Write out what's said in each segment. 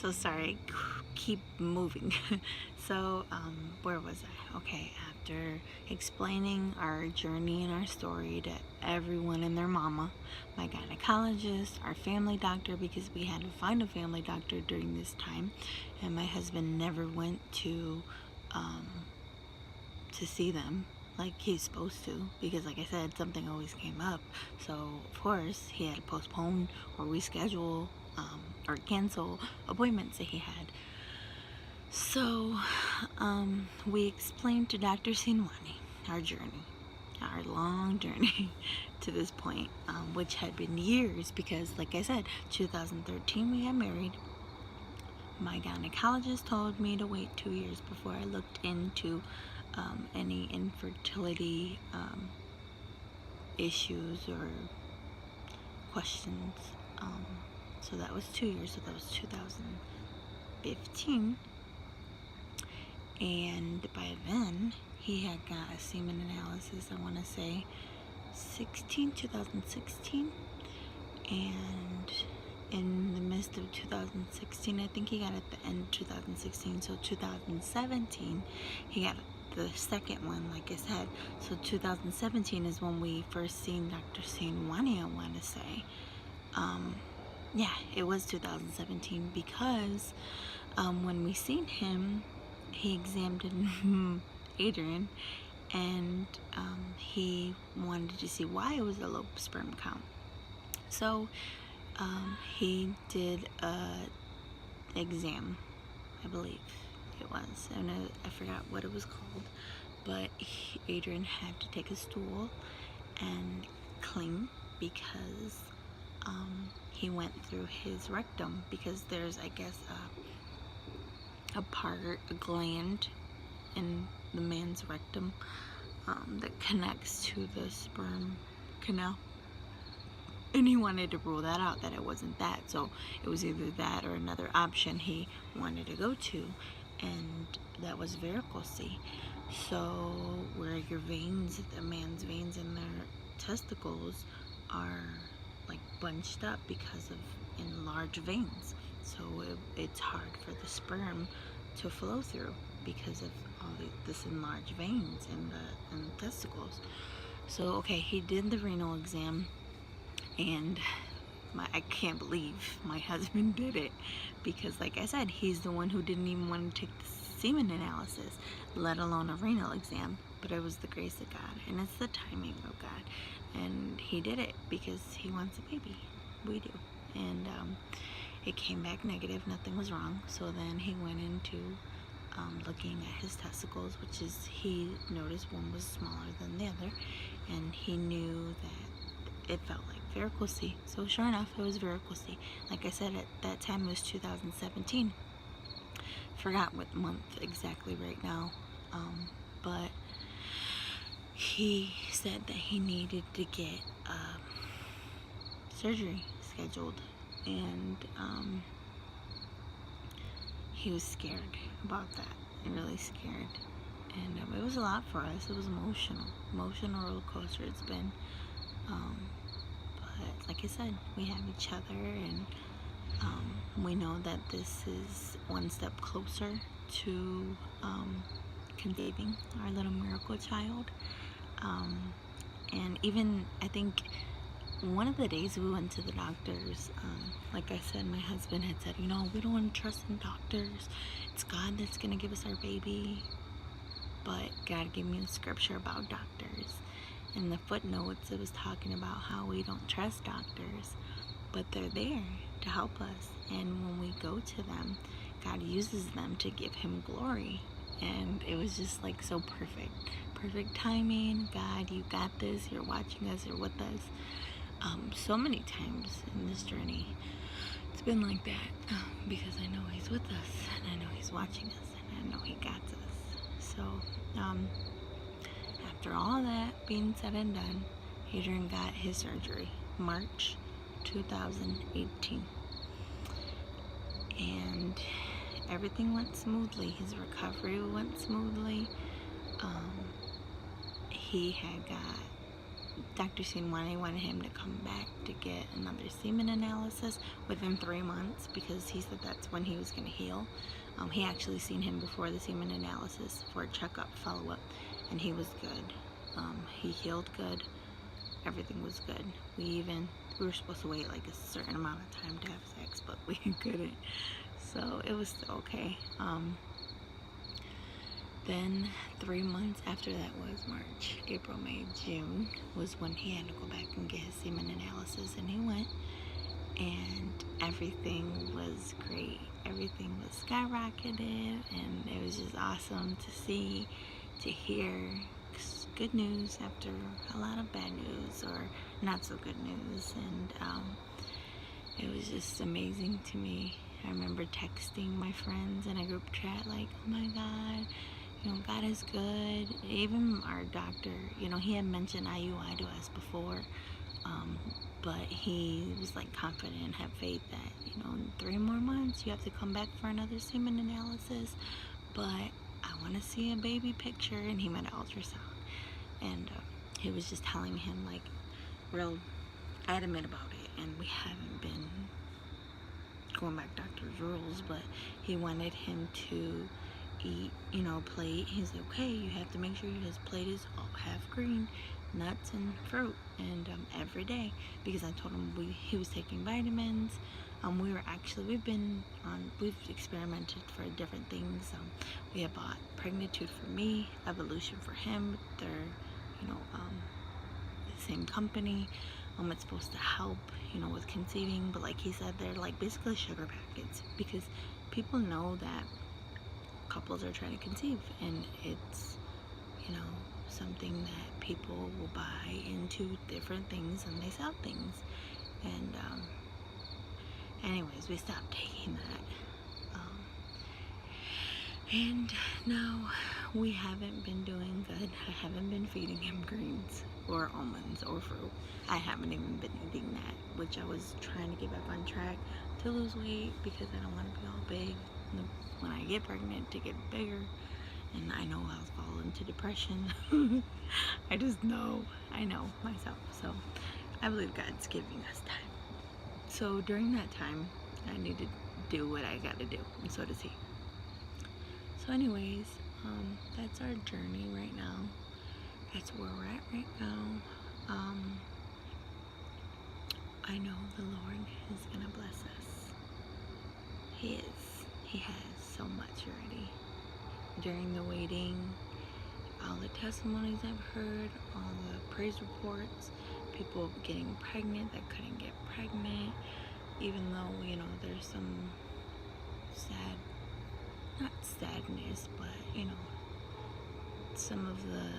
So sorry, keep moving. So, where was I? Okay, after explaining our journey and our story to everyone and their mama, my gynecologist, our family doctor, because we had to find a family doctor during this time, and my husband never went to see them like he's supposed to, because like I said, something always came up. So of course he had to postpone or reschedule or cancel appointments that he had. So we explained to Dr. Sinwani our journey, our long journey to this point, which had been years, because like I said, 2013 we got married. My gynecologist told me to wait 2 years before I looked into any infertility issues or questions. So that was 2 years, so that was 2015. And by then, he had got a semen analysis, I want to say 2016. And in the midst of 2016, I think he got it at the end of 2016. So 2017, he got the second one, like I said. So 2017 is when we first seen Dr. Sinwani, I want to say. Yeah, it was 2017, because when we seen him, he examined Adrian, and he wanted to see why it was a low sperm count. So he did a exam, I believe it was, and I forgot what it was called, but Adrian had to take a stool and clean, because he went through his rectum, because there's, I guess, a gland in the man's rectum that connects to the sperm canal. And he wanted to rule that out, that it wasn't that. So it was either that or another option he wanted to go to, and that was varicose. So where your veins, the man's veins in their testicles are like bunched up because of enlarged veins. So it's hard for the sperm to flow through because of all this enlarged veins in the testicles. So okay, he did the renal exam, and I can't believe my husband did it, because like I said, he's the one who didn't even want to take the semen analysis, let alone a renal exam. But it was the grace of God, and it's the timing of God, and he did it because he wants a baby. We do. And it came back negative, nothing was wrong. So then he went into looking at his testicles, which is, he noticed one was smaller than the other, and he knew that it felt like varicose. So sure enough, it was varicose. Like I said, at that time it was 2017. Forgot what month exactly right now, but he said that he needed to get surgery scheduled, and he was scared about that, really scared. And it was a lot for us. It was emotional roller coaster it's been. But like I said, we have each other, and we know that this is one step closer to conceiving our little miracle child. And even, I think, one of the days we went to the doctors, like I said, my husband had said, we don't want to trust in doctors. It's God that's going to give us our baby. But God gave me a scripture about doctors. In the footnotes, it was talking about how we don't trust doctors, but they're there to help us. And when we go to them, God uses them to give him glory. And it was just like so perfect. Perfect timing. God, you got this. You're watching us. You're with us. So many times in this journey, it's been like that, because I know he's with us, and I know he's watching us, and I know he got us. So after all that being said and done, Adrian got his surgery March 2018, and everything went smoothly. His recovery went smoothly. He had got Dr. Sinwani wanted him to come back to get another semen analysis within 3 months, because he said that's when he was going to heal. He actually seen him before the semen analysis for a checkup, follow-up, and he was good. He healed good. Everything was good. We were supposed to wait like a certain amount of time to have sex, but we couldn't. So it was still okay. Then 3 months after that was March, April, May, June was when he had to go back and get his semen analysis, and he went, and everything was great. Everything was skyrocketed, and it was just awesome to see, to hear good news after a lot of bad news or not so good news. And it was just amazing to me. I remember texting my friends in a group chat like, oh my God, you know, God is good. Even our doctor, you know, he had mentioned IUI to us before, but he was like confident and had faith that, you know, in 3 more months you have to come back for another semen analysis, but I want to see a baby picture. And he made an ultrasound, and he was just telling him like real adamant about it, and we haven't been going back doctor's rules, but he wanted him to eat, you know, plate. He's like, okay, you have to make sure his plate is all half green, nuts and fruit, and every day, because I told him he was taking vitamins. We've experimented for different things. We had bought Pregnitude for me, Evolution for him. They're, you know, the same company. It's supposed to help, you know, with conceiving, but like he said, they're like basically sugar packets, because people know that couples are trying to conceive, and it's, you know, something that people will buy into different things, and they sell things. And anyways, we stopped taking that, and now we haven't been doing good. I haven't been feeding him greens or almonds or fruit. I haven't even been eating that, which I was trying to get back on track to lose weight, because I don't want to be all big when I get pregnant, to get bigger. And I know I'll fall into depression. I know myself. So I believe God's giving us time. So during that time, I need to do what I got to do, and so does he. So anyways, that's our journey right now. That's where we're at right now. I know the Lord is going to bless us. He is. He has so much already. During the waiting, all the testimonies I've heard, all the praise reports, people getting pregnant that couldn't get pregnant, even though, you know, there's some not sadness, but, you know, some of the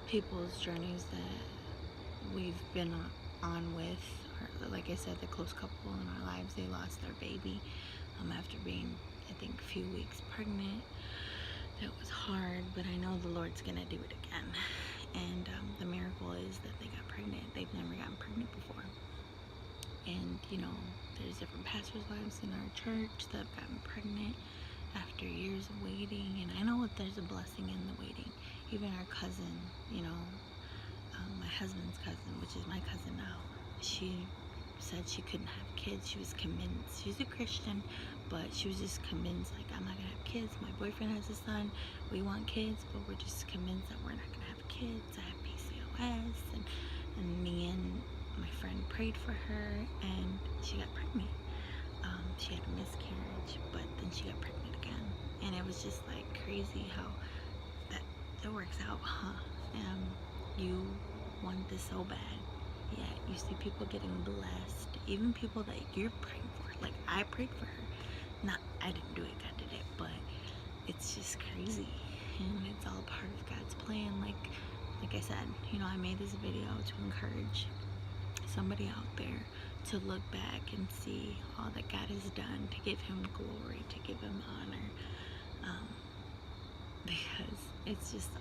people's journeys that we've been on with, or like I said, the close couple in our lives, they lost their baby after being, I think, a few weeks pregnant. That was hard, but I know the Lord's gonna do it again. And the miracle is that they got pregnant. They've never gotten pregnant before. And, you know, there's different pastors' wives in our church that have gotten pregnant after years of waiting. And I know that there's a blessing in the waiting. Even our cousin, you know, my husband's cousin, which is my cousin now, she said she couldn't have kids. She was convinced. She's a Christian, but she was just convinced, like, I'm not gonna have kids. My boyfriend has a son. We want kids, but we're just convinced that we're not gonna have kids. I have PCOS, and me and my friend prayed for her, and she got pregnant. She had a miscarriage, but then she got pregnant again, and it was just like crazy how that works out, huh? You want this so bad, yet you see people getting blessed, even people that you're praying for. Like, I prayed for her. I didn't do it, God did it, but it's just crazy, and it's all part of God's plan. Like I said, you know, I made this video to encourage somebody out there to look back and see all that God has done, to give him glory, to give him honor, because it's just so